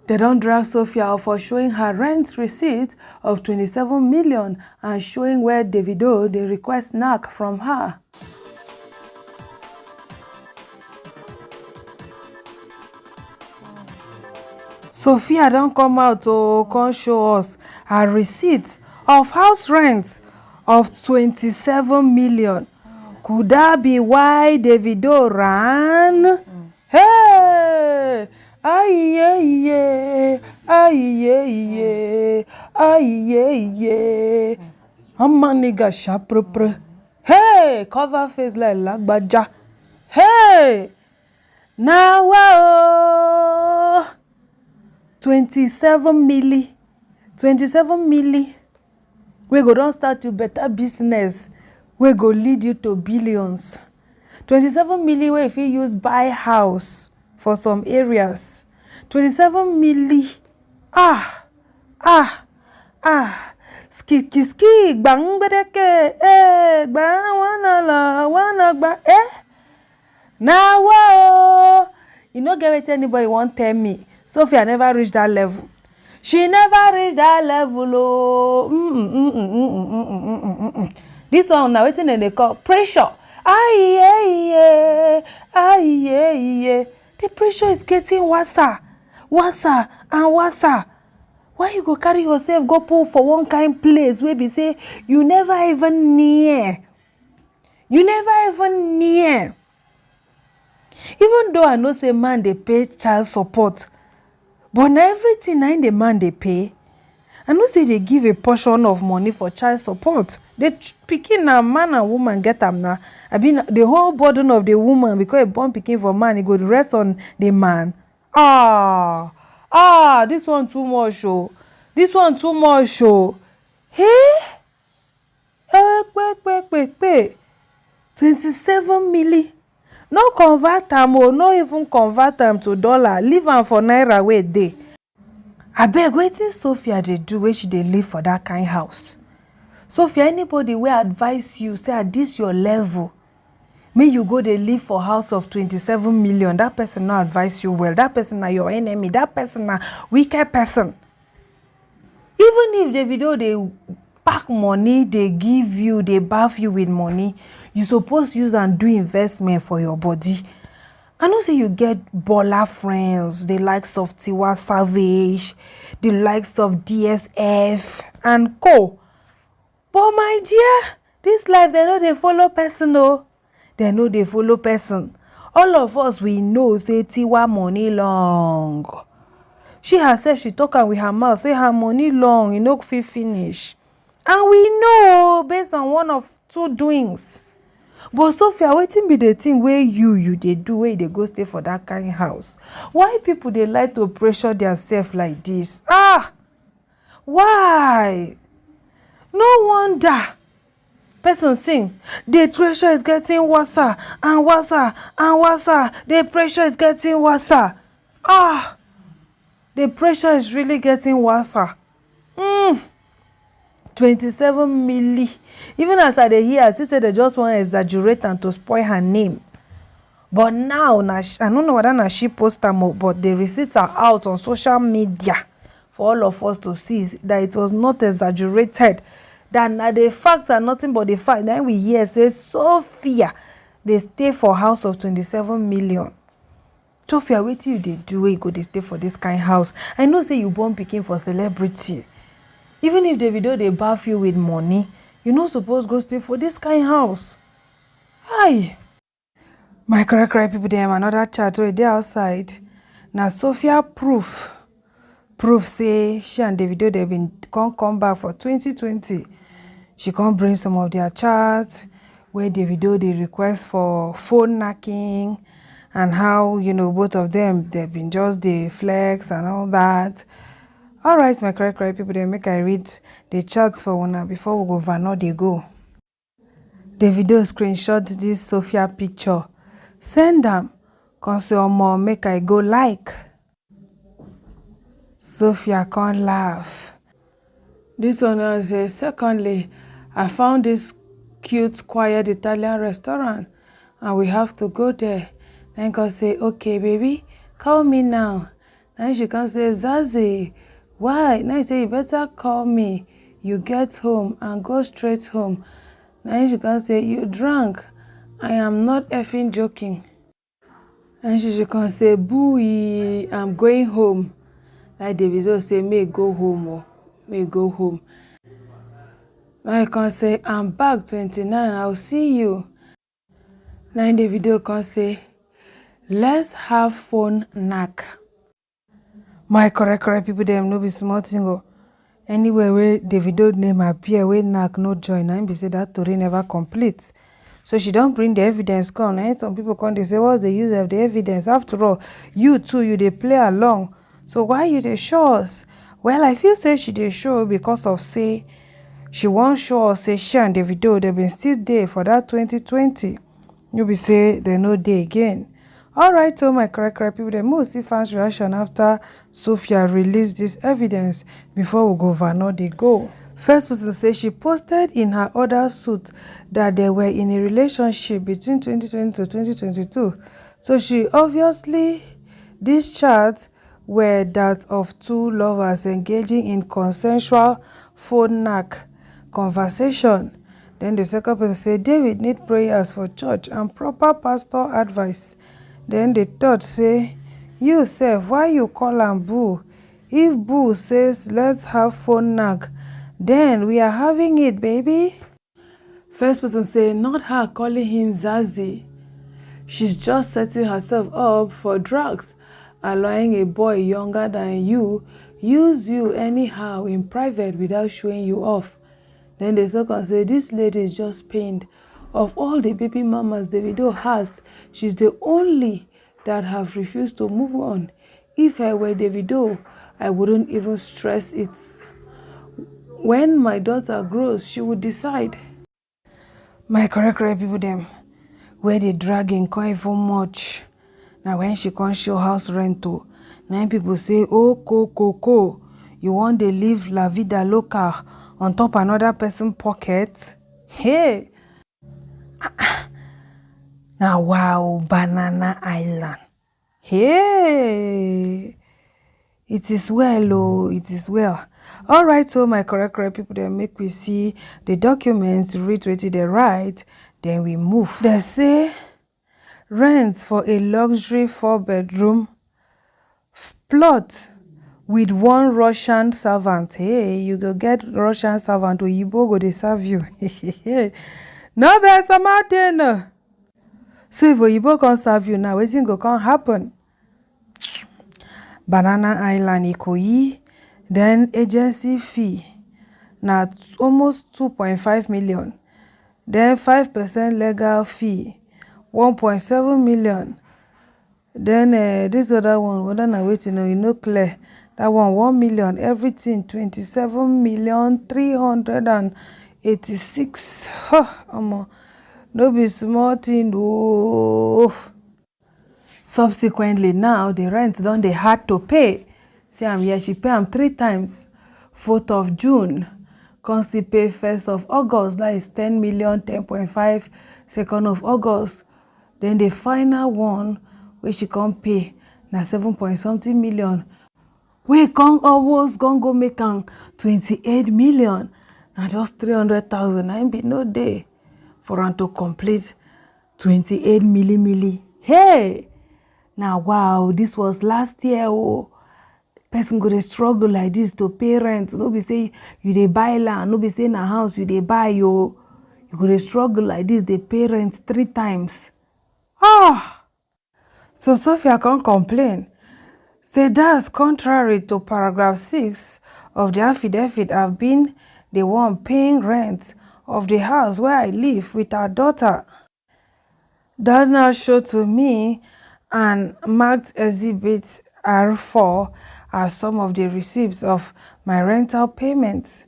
They don't drag Sophia out for showing her rent receipt of 27 million and showing where Davido they request knack from her. Sophia don't come out to come show us her receipt of house rent of 27 million. Could that be why Davido ran? Hey! Aye, aye, aye. I'm a nigga shapropre. Hey! Cover face like lagbaja. Hey! Now, wow! 27 milli. We go don't start you better business. We go lead you to billions. 27 milli where if you use buy house for some areas. 27 milli. Ski, bang bedeke, bang wanna gba, Now, wow! You know, get what anybody won't tell me. Sophia never reached that level. She never reached that level. Oh. This one now, waiting they call pressure. Aye. The pressure is getting worse and worse. Why you go carry yourself, go pull for one kind place where be say you never even near. Even though I know say man they pay child support, but not everything na the man they pay. I know say they give a portion of money for child support. They picking a man and woman get them now. I mean the whole burden of the woman because a born picking for man, it go rest on the man. This one too much show. Hey, wait. 27 milli. No convert them or no even convert them to dollar. Leave them for naira where they. I beg waiting Sophia they do where she they live for that kind house. Sophia, anybody will advise you say at this your level, may you go they live for house of 27 million. That person not advise you well. That person are your enemy. That person are wicked person. Even if the video they pack money, they give you, they bath you with money, you supposed use and do investment for your body. I know say you get baller friends, the likes of Tiwa Savage, the likes of DSF and co. But my dear, this life they know they follow person, no. They know they follow person. All of us we know say Tiwa money long. She herself she talk with her mouth say her money long, you know fit finish. And we know based on one of two doings. But Sophia, waiting be the thing where you they do where they go stay for that kind of house. Why people they like to pressure themselves like this? Why? No wonder. Person sing, the pressure is getting worse and worse. The pressure is getting worse. The pressure is really getting worse. 27 milli. Even as I hear, she said they just want to exaggerate and to spoil her name. But now, I don't know whether she post them, but the receipts are out on social media for all of us to see that it was not exaggerated. That the facts are nothing but the fact. Then we hear say Sophia, they stay for house of 27 million. Sophia, what you they do? You go they stay for this kind of house. I know say you born picking for celebrity. Even if the video they bath you with money, you not supposed to go stay for this kind of house. Hi. My cry people they have another chat where they outside. Now Sophia proof say she and Davido they been come back for 2020. She can't bring some of their chats where Davido they request for phone knacking and how both of them they've been just the flex and all that. All right, my cry people they make I read the chats for one before we go Vano they go. Davido screenshot this Sophia picture. Send them. More make I go like. Sophia can't laugh. This one says, secondly, I found this cute, quiet Italian restaurant and we have to go there. Then God say, okay, baby, call me now. And she can say, Zazie, why? Now he say, you better call me. You get home and go straight home. Now she can say, you drank. I am not effing joking. And she can say, booey, I'm going home. Like Davido say, may go home, oh, may go home. Now I can say, I'm back 29, I'll see you. Now Davido can say, let's have phone knack. My correct people, them no be small thing. Oh. Anywhere where Davido name appear, where knack no join, and be say that story never complete. So she don't bring the evidence come. And some people come, they say, what's the use of the evidence? After all, you too, you they play along. So why you they show us? Well, I feel say she they show because of say she won't show us say she and Davido they've been still there for that 2020. You be say they no day again. Alright, so my correct people, the most see fans reaction after Sophia released this evidence before we go over now they go. First person says she posted in her other suit that they were in a relationship between 2020 to 2022. So she obviously, these chats were that of two lovers engaging in consensual phone knack conversation. Then the second person said David need prayers for church and proper pastor advice. Then the third say, you self, why you call am boo? If boo says let's have phone knack, then we are having it, baby. First person say, not her calling him Zazie. She's just setting herself up for drugs, allowing a boy younger than you use you anyhow in private without showing you off. Then the second say, this lady is just pained. Of all the baby mamas Davido has, she's the only that have refused to move on. If I were Davido, I wouldn't even stress it. When my daughter grows, she would decide. My correct people them, where they dragging quite for much. Now when she can't show house rent to, 9 people say, oh, co, you want to live la vida loca on top another person's pocket? Hey! Now wow, Banana Island. Hey! It is well, oh, it is well. Alright, so my correct people, they make we see the documents, read what they write, then we move. They say rent for a luxury 4-bedroom plot with 1 Russian servant. Hey, you go get Russian servant or Yibo go they serve you. No better Martin. So if Yibo can serve you now, waiting go can happen. Banana Island Ikoyi, then agency fee now almost 2.5 million, then 5% legal fee 1.7 million, then this other one, whether na waiting you know clear, that one 1 million, everything 27,386. No be small thing. Oh. Subsequently, now the rent done they had to pay. See, I'm here, she pay am 3 times. 4th of June, Consti pay 1st of August, that is 10 million, 10.5, 2nd of August. Then the final one, where she can't pay, na 7 point something million. We can't almost go make am 28 million. Now just 300,000, I be no day for her to complete 28 milli. Hey! Now, wow, this was last year. Oh, person go to struggle like this to pay rent. No be say you dey buy land. No be say na house you dey buy. You go to struggle like this. They pay rent 3 times. Ah, so Sophia can't complain. Say that's contrary to paragraph 6 of the affidavit. I've been the one paying rent of the house where I live with our daughter. That now showed to me and marked exhibit R4 as some of the receipts of my rental payments.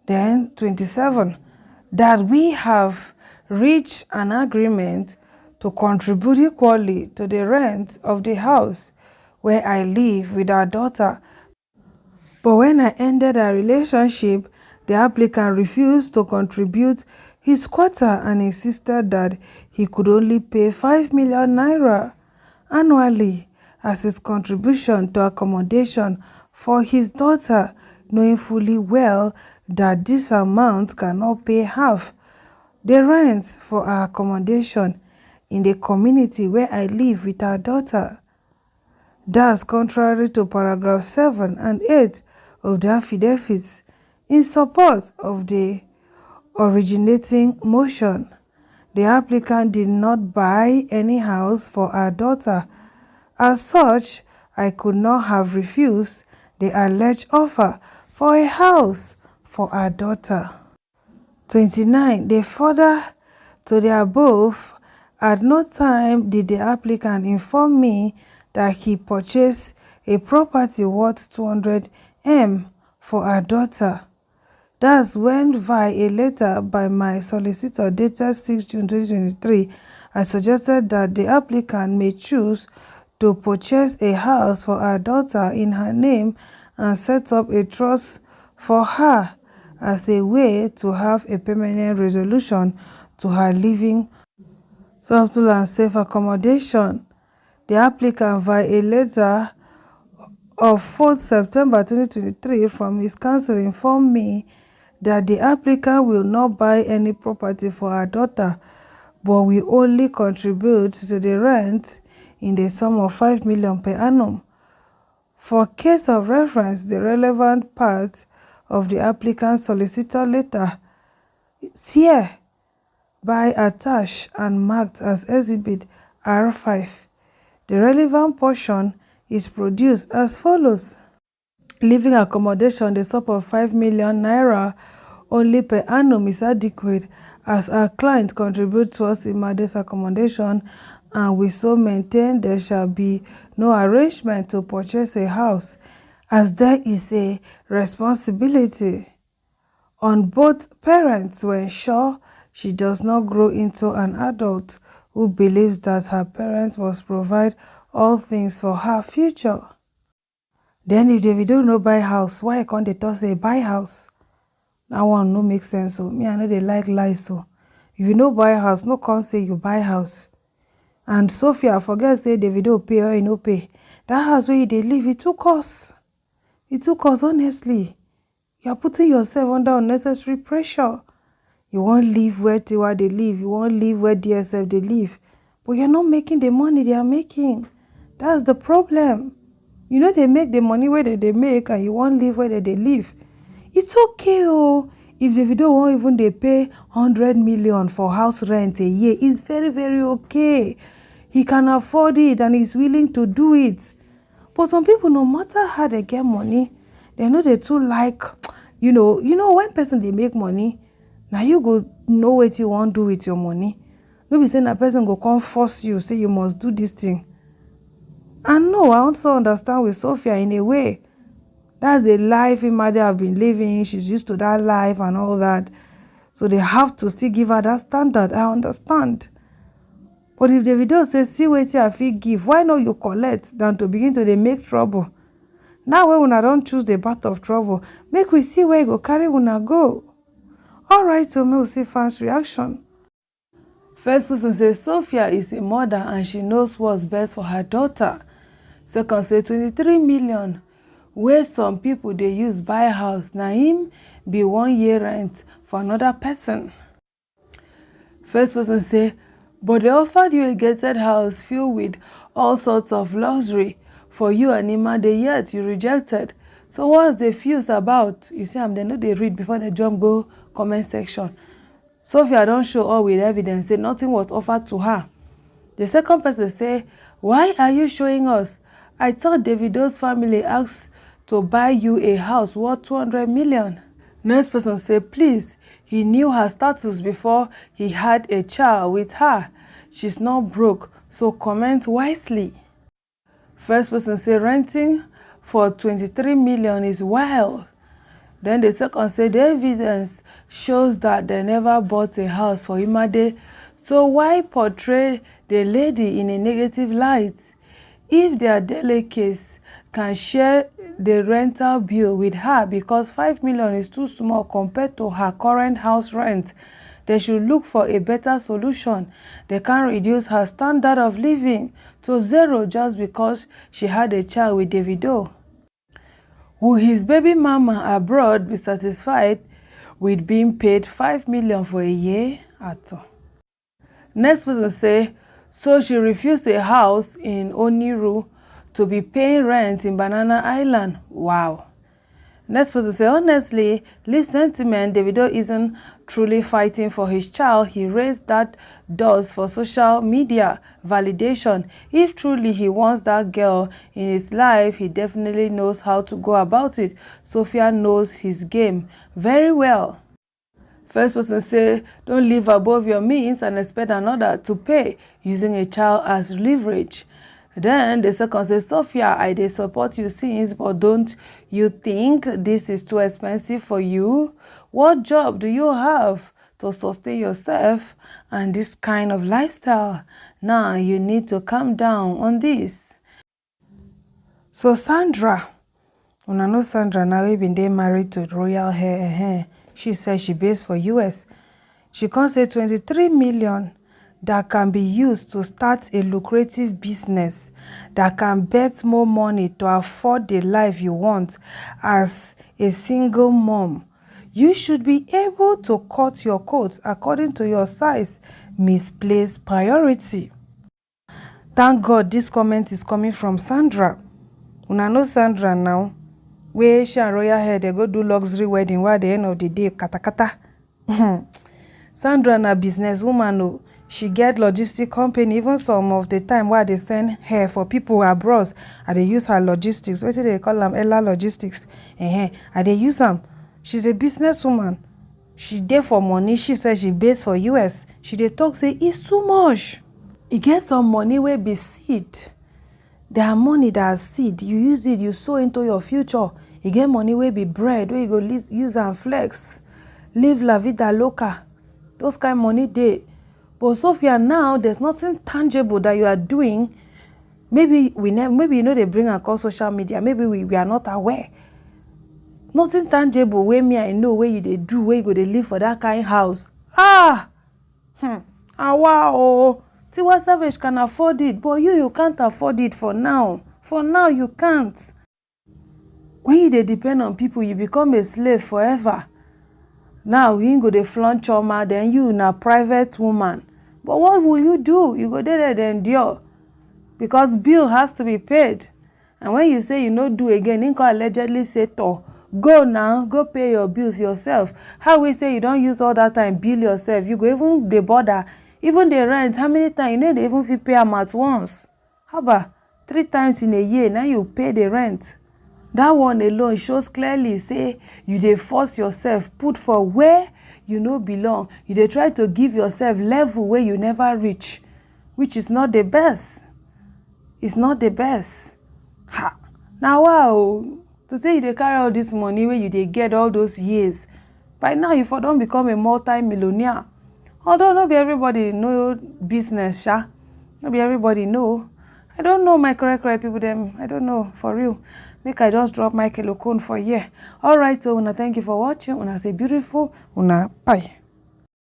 Then 27, that we have reached an agreement to contribute equally to the rent of the house where I live with our daughter. But when I ended our relationship, the applicant refused to contribute his quota and insisted that he could only pay 5 million naira annually as his contribution to accommodation for his daughter, knowing fully well that this amount cannot pay half the rent for our accommodation in the community where I live with our daughter. That's contrary to paragraph 7 and 8 of the affidavit in support of the originating motion. The applicant did not buy any house for our daughter. As such, I could not have refused the alleged offer for a house for our daughter. 29. They further to the above, at no time did the applicant inform me that he purchased a property worth 200 M for our daughter. That's when via a letter by my solicitor dated 6 June 2023, I suggested that the applicant may choose to purchase a house for our daughter in her name and set up a trust for her as a way to have a permanent resolution to her living subtle and safe accommodation. The applicant via a letter of 4th September 2023 from his counsel informed me that the applicant will not buy any property for her daughter, but will only contribute to the rent in the sum of 5 million per annum. For case of reference, the relevant part of the applicant's solicitor letter is here by attached and marked as Exhibit R5. The relevant portion is produced as follows. Living accommodation, the sum of 5 million naira only per annum is adequate as our client contributes towards Imade's accommodation, and we so maintain there shall be no arrangement to purchase a house, as there is a responsibility on both parents to ensure she does not grow into an adult who believes that her parents must provide all things for her future. Then if Davido no buy house, why can't they talk say buy house? That one no make sense. So me, I know they like lies. So if you no buy house, no can't say you buy house. And Sophia forget say Davido pay or he no pay. That house where they live, it took us. It took us, honestly. You are putting yourself under unnecessary pressure. You won't live where Tiwa they live. You won't live where DSF they live. But you're not making the money they are making. That's the problem. You know they make the money where they make and you won't live where they live. It's okay, oh. If Davido won't even they pay 100 million for house rent a year, it's very, very okay. He can afford it and he's willing to do it. But some people, no matter how they get money, they know they too like, you know when person they make money, now you go know what you want to do with your money. Maybe saying a person go come force you, say you must do this thing. And no, I also understand with Sophia in a way. That's the life Imade have been living. She's used to that life and all that. So they have to still give her that standard. I understand. But if Davido says, see what I feel give, why not you collect than to begin to they make trouble? Now when I don't choose the path of trouble, make we see where you go carry when I go. Alright, so we'll see fans' reaction. First person says Sophia is a mother and she knows what's best for her daughter. Second say 23 million. Where some people they use buy a house, na him be 1 year rent for another person. First person say, but they offered you a gated house filled with all sorts of luxury for you and Imade, yet you rejected. So what's the fuse about? You see, they know they read before they jump go comment section. Sophia don't show all with evidence, say nothing was offered to her. The second person say, why are you showing us? I thought Davido's family asked to buy you a house worth 200 million. Next person say, please, he knew her status before he had a child with her. She's not broke, so comment wisely. First person say, renting for 23 million is wild. Then the second say, the evidence shows that they never bought a house for Imade, so why portray the lady in a negative light? If their daily case can share the rental bill with her because 5 million is too small compared to her current house rent, they should look for a better solution. They can't reduce her standard of living to zero just because she had a child with Davido. Will his baby mama abroad be satisfied with being paid 5 million for a year? At all. Next person say, so she refused a house in Oniru to be paying rent in Banana Island. Wow. Next person say, honestly, leave sentiment. Davido isn't truly fighting for his child. He raised that does for social media validation. If truly he wants that girl in his life, he definitely knows how to go about it. Sophia knows his game very well. First person say, don't live above your means and expect another to pay using a child as leverage. Then the second says, Sophia, I dey support you since, but don't you think this is too expensive for you? What job do you have to sustain yourself and this kind of lifestyle? Now you need to calm down on this. So Sandra, una know Sandra now we been dey married to royal hair. She said she based for US. She can say 23 million that can be used to start a lucrative business that can bet more money to afford the life you want as a single mom. You should be able to cut your coat according to your size. Misplaced priority. Thank God this comment is coming from Sandra. Una know Sandra now. Where she and royal hair they go do luxury wedding while at the end of the day kata. Sandra na businesswoman o. She get logistic company. Even some of the time while they send hair for people abroad, and they use her logistics. What do they call them? Ella Logistics. And they use them. She's a businesswoman. She there for money. She says she based for US. She dey talk say it's too much. You get some money where be seed. There are money that is seed. You use it, you sow into your future. You get money where be bread, where you go use and flex. Live la vida loca. Those kind of money they. But Sophia, now there's nothing tangible that you are doing. Maybe you know they bring across social media. Maybe we are not aware. Nothing tangible where me I know where you they do, where you go they live for that kind of house. Wow. Tiwa Savage can afford it, but you can't afford it for now. For now you can't. When you they depend on people, you become a slave forever. Now you go to flaunt trauma, then you na private woman. But what will you do? You go there to endure. Because bill has to be paid. And when you say you no do again, you can allegedly say to go now, go pay your bills yourself. How we say you don't use all that time, bill yourself. You go even the border, even the rent. How many times? You know they even pay them at once. How about 3 times in a year? Now you pay the rent. That one alone shows clearly say you dey force yourself put for where you no belong. You dey try to give yourself level where you never reach, which is not the best. It's not the best. Now wow, to say you dey carry all this money where you dey get all those years, by now you for don't become a multi-millionaire. Although not be everybody know business, not be everybody know. I don't know my correct people them. I don't know for real. Make I just drop Michael Okon for here. Alright, so una thank you for watching. Una say beautiful. Una bye.